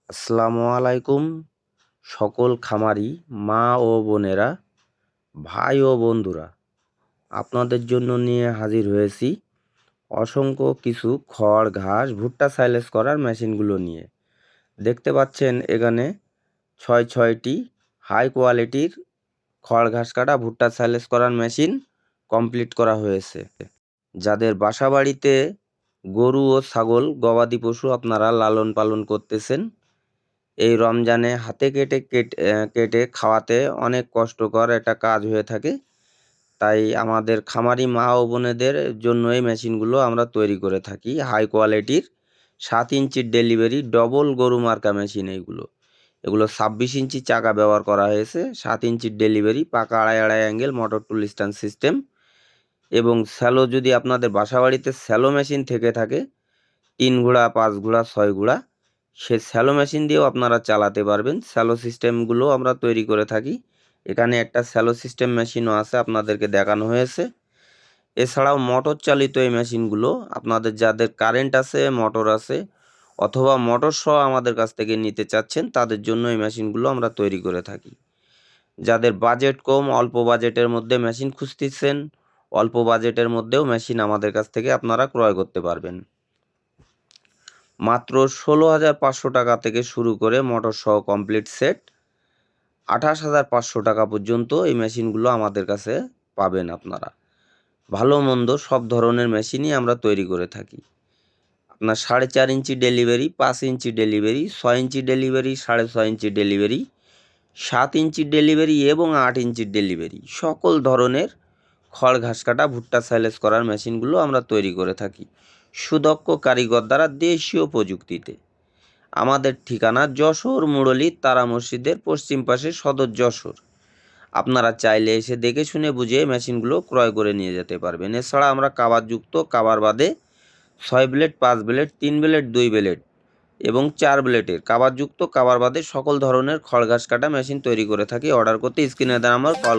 আসসালামু আলাইকুম সকল খামারি মা ও বোনেরা, ভাই ও বন্ধুরা, আপনাদের জন্য নিয়ে হাজির হয়েছি অসংখ্য কিছু খড় ঘাস ভুট্টা সাইলেজ করার মেশিনগুলো নিয়ে। দেখতে পাচ্ছেন এখানে ছয়টি হাই কোয়ালিটির খড় ঘাস কাটা ভুট্টা সাইলেজ করার মেশিন কমপ্লিট করা হয়েছে। যাদের বাসা বাড়িতে গরু ও ছাগল গবাদি পশু আপনারা লালন পালন করতেছেন, এই রমজানে হাতে কেটে কেটে খাওয়াতে অনেক কষ্টকর একটা কাজ হয়ে থাকে। তাই আমাদের খামারি মা ও বোনেদের জন্য এই মেশিনগুলো আমরা তৈরি করে থাকি। হাই কোয়ালিটির 7 ইঞ্চির ডেলিভারি ডবল গরু মার্কা মেশিন এগুলো। 26 ইঞ্চি চাকা ব্যবহার করা হয়েছে, 7 ইঞ্চির ডেলিভারি, পাকা আড়াই আড়াই অ্যাঙ্গেল, মোটর টুল স্ট্যান্ড সিস্টেম এবং স্যালো যদি আপনাদের বাসাবাড়িতে স্যালো মেশিন থেকে থাকে 3 ঘোড়া 5 ঘোড়া 6 ঘোড়া, সে স্যালো মেশিন দিয়েও আপনারা চালাতে পারবেন। স্যালো সিস্টেমগুলো আমরা তৈরি করে থাকি। এখানে একটা স্যালো সিস্টেম মেশিনও আছে, আপনাদেরকে দেখানো হয়েছে। এছাড়াও মোটর চালিত এই মেশিনগুলো আপনাদের যাদের কারেন্ট আছে, মোটর আছে অথবা মোটর সহ আমাদের কাছ থেকে নিতে চাচ্ছেন, তাদের জন্য এই মেশিনগুলো আমরা তৈরি করে থাকি। যাদের বাজেট কম, অল্প বাজেটের মধ্যে মেশিন খুঁজতেছেন, অল্প বাজেটের মধ্যেও মেশিন আমাদের কাছ থেকে আপনারা ক্রয় করতে পারবেন। মাত্র 16,500 টাকা থেকে শুরু করে মোটর সহ কমপ্লিট সেট 28,500 টাকা পর্যন্ত এই মেশিনগুলো আমাদের কাছে পাবেন আপনারা। ভালো মন্দ সব ধরনের মেশিনই আমরা তৈরি করে থাকি। আপনার 4.5 ইঞ্চি ডেলিভারি, 5 ইঞ্চি ডেলিভারি, 6 ইঞ্চি ডেলিভারি, 6.5 ইঞ্চি ডেলিভারি, 7 ইঞ্চি ডেলিভারি এবং 8 ইঞ্চির ডেলিভারি, সকল ধরনের খড় ঘাস কাটা ভুট্টা সাইলেজ করার মেশিনগুলো আমরা তৈরি করে থাকি সুদক্ষ কারিগর দ্বারা দেশীয় প্রযুক্তিতে। আমাদের ঠিকানা যশোর মুরলী তারা মসজিদের পশ্চিম পাশে, সদর যশোর। আপনারা চাইলে এসে দেখে শুনে বুঝে মেশিনগুলো ক্রয় করে নিয়ে যেতে পারবেন। এছাড়া আমরা কাভারযুক্ত, কাভার বাদে 6 ব্লেড, 5 ব্লেড, 3 ব্লেড, 2 ব্লেড এবং 4 ব্লেডের কাভারযুক্ত, কাভার বাদে সকল ধরনের খড় ঘাস কাটা মেশিন তৈরি করে থাকি। অর্ডার করতে স্ক্রিনে দেওয়া আমার কল